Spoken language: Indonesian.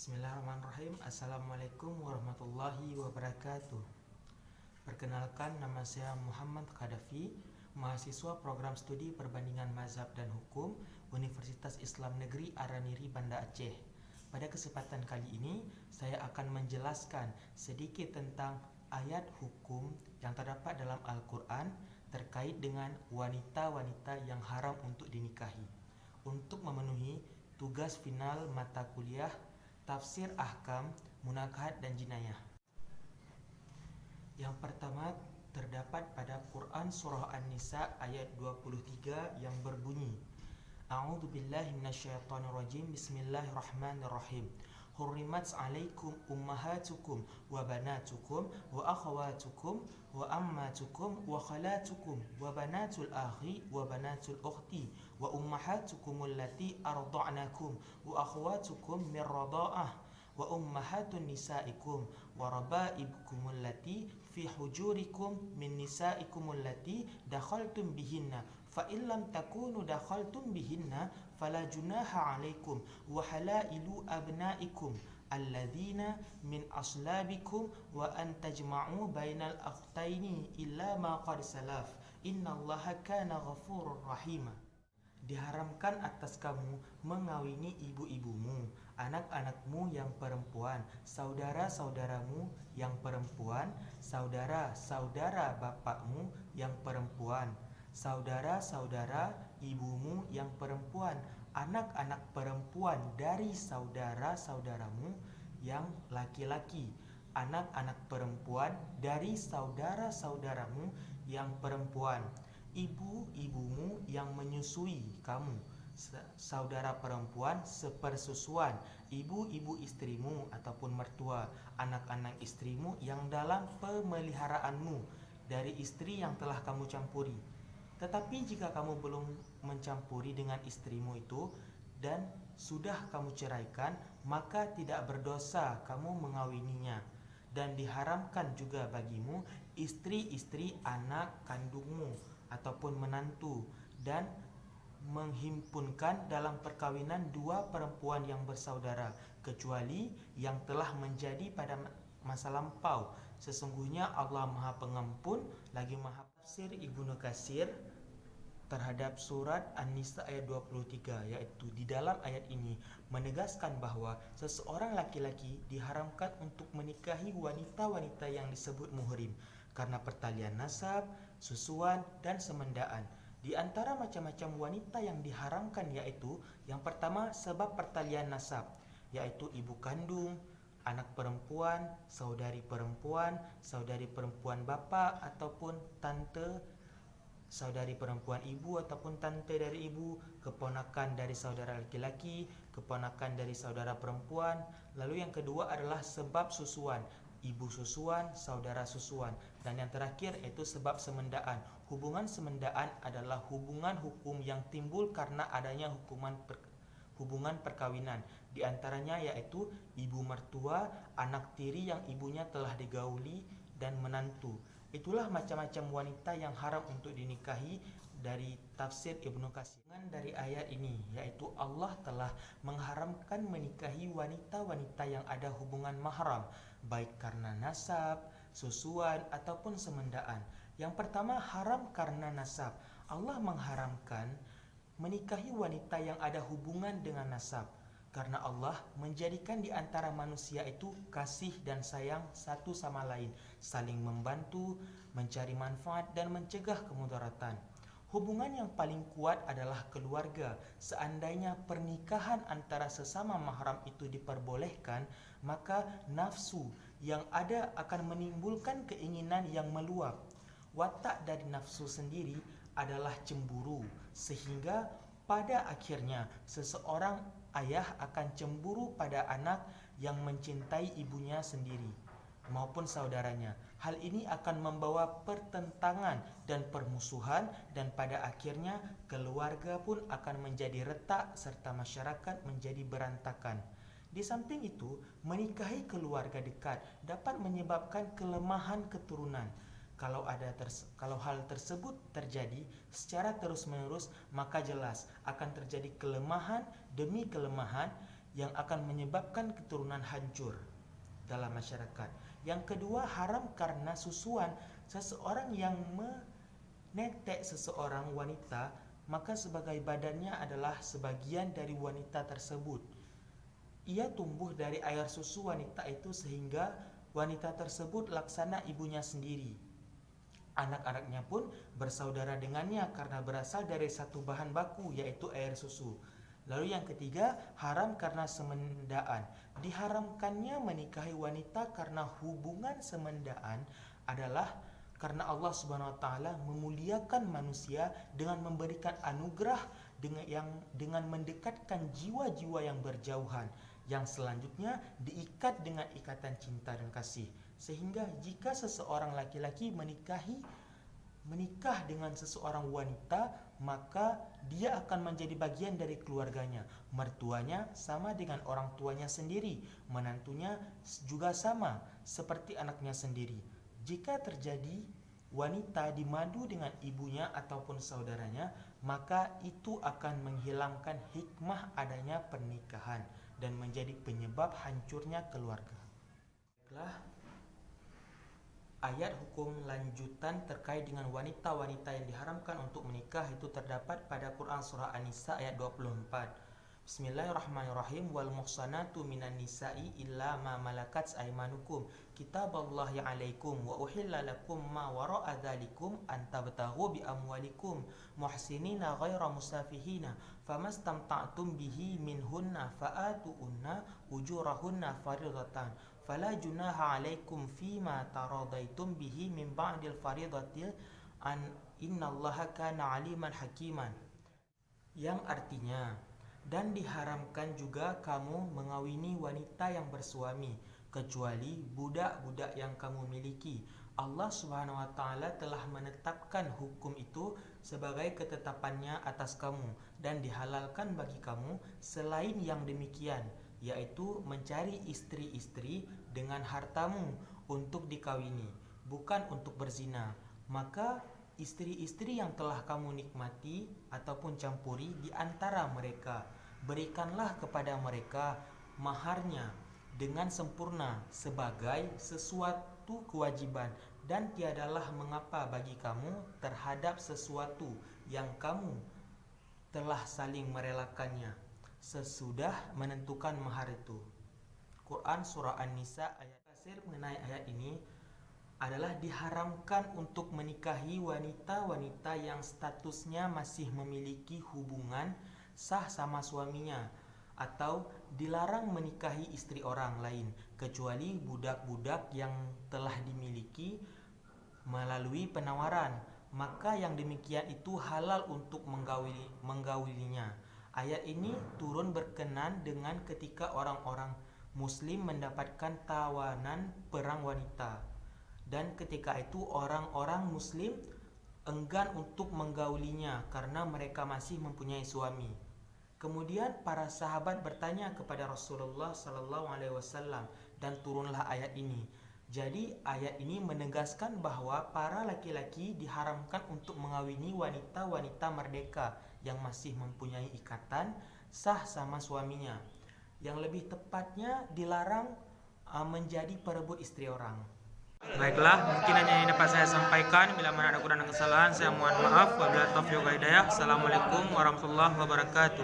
Bismillahirrahmanirrahim. Assalamualaikum warahmatullahi wabarakatuh. Perkenalkan, nama saya Muhammad Khadafi, mahasiswa program studi perbandingan mazhab dan hukum Universitas Islam Negeri Araniri, Banda Aceh. Pada kesempatan kali ini, saya akan menjelaskan sedikit tentang ayat hukum yang terdapat dalam Al-Quran terkait dengan wanita-wanita yang haram untuk dinikahi. Untuk memenuhi tugas final mata kuliah Tafsir Ahkam, Munakahat dan Jinayah. Yang pertama terdapat pada Quran Surah An-Nisa ayat 23 yang berbunyi, A'udzu billahi minasyaitonir rajim. Bismillahirrahmanirrahim. Hurrimat 'alaikum ummahatukum wa banatukum wa akhawatukum wa ammatukum wa khalatukum wa banatul akhi wa banatul ukhti wa ummahatukum allati arda'nakum wa akhawatukum min radha'ah wa ummahatun nisaikum wa rabaibukum allati fi hujurikum min nisaikum allati dakhaltum bihinna fa illam takunu dakhaltum bihinna fala junaha 'alaikum wa halailu abnaikum alladzina min aslabikum wa an tajma'u bainal akhtaini illa ma qad salaf innallaha kana ghafurur rahima. Diharamkan atas kamu mengawini ibu-ibumu, anak-anakmu yang perempuan, saudara-saudaramu yang perempuan, saudara-saudara bapakmu yang perempuan, saudara-saudara ibumu yang perempuan, anak-anak perempuan dari saudara-saudaramu yang laki-laki, anak-anak perempuan dari saudara-saudaramu yang perempuan, ibu-ibumu yang menyusui kamu, saudara perempuan sepersusuan, ibu-ibu istrimu ataupun mertua, anak-anak istrimu yang dalam pemeliharaanmu dari istri yang telah kamu campuri. Tetapi jika kamu belum mencampuri dengan istrimu itu dan sudah kamu ceraikan, maka tidak berdosa kamu mengawininya. Dan diharamkan juga bagimu istri-istri anak kandungmu ataupun menantu, dan menghimpunkan dalam perkawinan dua perempuan yang bersaudara, kecuali yang telah menjadi pada masa lampau. Sesungguhnya Allah Maha Pengampun lagi Maha. Tafsir Ibnu Katsir terhadap surat An-Nisa ayat 23, yaitu di dalam ayat ini menegaskan bahwa seseorang laki-laki diharamkan untuk menikahi wanita-wanita yang disebut muhrim karena pertalian nasab, susuan, dan semendaan. Di antara macam-macam wanita yang diharamkan yaitu yang pertama sebab pertalian nasab, yaitu ibu kandung, anak perempuan, saudari perempuan bapa ataupun tante, saudari perempuan ibu ataupun tante dari ibu, keponakan dari saudara laki-laki, keponakan dari saudara perempuan. Lalu yang kedua adalah sebab susuan, ibu susuan, saudara susuan. Dan yang terakhir yaitu sebab semendaan. Hubungan semendaan adalah hubungan hukum yang timbul karena adanya hubungan perkawinan. Di antaranya yaitu ibu mertua, anak tiri yang ibunya telah digauli, dan menantu. Itulah macam-macam wanita yang haram untuk dinikahi dari tafsir Ibnu Katsir. Dari ayat ini yaitu Allah telah mengharamkan menikahi wanita-wanita yang ada hubungan mahram, baik karena nasab, susuan ataupun semendaan. Yang pertama haram karena nasab. Allah mengharamkan menikahi wanita yang ada hubungan dengan nasab karena Allah menjadikan di antara manusia itu kasih dan sayang satu sama lain, saling membantu, mencari manfaat dan mencegah kemudaratan. Hubungan yang paling kuat adalah keluarga. Seandainya pernikahan antara sesama mahram itu diperbolehkan, maka nafsu yang ada akan menimbulkan keinginan yang meluap. Watak dari nafsu sendiri adalah cemburu, sehingga pada akhirnya seseorang ayah akan cemburu pada anak yang mencintai ibunya sendiri maupun saudaranya. Hal ini akan membawa pertentangan dan permusuhan, dan pada akhirnya keluarga pun akan menjadi retak serta masyarakat menjadi berantakan. Di samping itu, menikahi keluarga dekat dapat menyebabkan kelemahan keturunan. Kalau hal tersebut terjadi secara terus-menerus, maka jelas akan terjadi kelemahan demi kelemahan yang akan menyebabkan keturunan hancur dalam masyarakat. Yang kedua, haram karena susuan. Seseorang yang menetek seseorang wanita, maka sebagai badannya adalah sebagian dari wanita tersebut. Ia tumbuh dari air susu wanita itu sehingga wanita tersebut laksana ibunya sendiri. Anak-anaknya pun bersaudara dengannya karena berasal dari satu bahan baku, yaitu air susu. Lalu yang ketiga, haram karena semendaan. Diharamkannya menikahi wanita karena hubungan semendaan adalah karena Allah Subhanahu wa taala memuliakan manusia dengan memberikan anugerah dengan mendekatkan jiwa-jiwa yang berjauhan, yang selanjutnya diikat dengan ikatan cinta dan kasih. Sehingga jika seseorang laki-laki menikah dengan seseorang wanita, maka dia akan menjadi bagian dari keluarganya. Mertuanya sama dengan orang tuanya sendiri, menantunya juga sama seperti anaknya sendiri. Jika terjadi wanita dimadu dengan ibunya ataupun saudaranya, maka itu akan menghilangkan hikmah adanya pernikahan dan menjadi penyebab hancurnya keluarga. Baiklah, ayat hukum lanjutan terkait dengan wanita-wanita yang diharamkan untuk menikah itu terdapat pada Quran Surah An-Nisa ayat 24. Bismillahirrahmanirrahim. Wal muhsanatu minan nisa'i illa ma malakat aymanukum kitaballahi alaikum wa uhilla lakum ma wara'a dzalikum an tabtaghu bi amwalikum muhsinina ghaira musafihina famastamta'tum bihi minhunna fa'atuunna ujurahunna faridatan fala junaha alaikum fima taradaitum bihi min ba'dil faridati an innallaha kana aliman hakiman. Yang artinya, dan diharamkan juga kamu mengawini wanita yang bersuami kecuali budak-budak yang kamu miliki. Allah Subhanahu wa taala telah menetapkan hukum itu sebagai ketetapannya atas kamu dan dihalalkan bagi kamu selain yang demikian, yaitu mencari istri-istri dengan hartamu untuk dikawini, bukan untuk berzina. Maka istri-istri yang telah kamu nikmati ataupun campuri di antara mereka, berikanlah kepada mereka maharnya dengan sempurna sebagai sesuatu kewajiban, dan tiadalah mengapa bagi kamu terhadap sesuatu yang kamu telah saling merelakannya sesudah menentukan mahar itu. Quran Surah An-Nisa ayat tafsir mengenai ayat ini adalah diharamkan untuk menikahi wanita-wanita yang statusnya masih memiliki hubungan sah sama suaminya, atau dilarang menikahi istri orang lain kecuali budak-budak yang telah dimiliki melalui penawaran, maka yang demikian itu halal untuk menggaulinya. Ayat ini turun berkenan dengan ketika orang-orang muslim mendapatkan tawanan perang wanita, dan ketika itu orang-orang muslim enggan untuk menggaulinya karena mereka masih mempunyai suami. Kemudian para sahabat bertanya kepada Rasulullah SAW dan turunlah ayat ini. Jadi ayat ini menegaskan bahwa para laki-laki diharamkan untuk mengawini wanita-wanita merdeka yang masih mempunyai ikatan sah sama suaminya. Yang lebih tepatnya dilarang menjadi perebut istri orang. Baiklah, mungkin hanya ini dapat saya sampaikan. Bila mana ada kurang dan kesalahan, saya mohon maaf. Wabillahi taufiq wal hidayah. Assalamualaikum warahmatullahi wabarakatuh.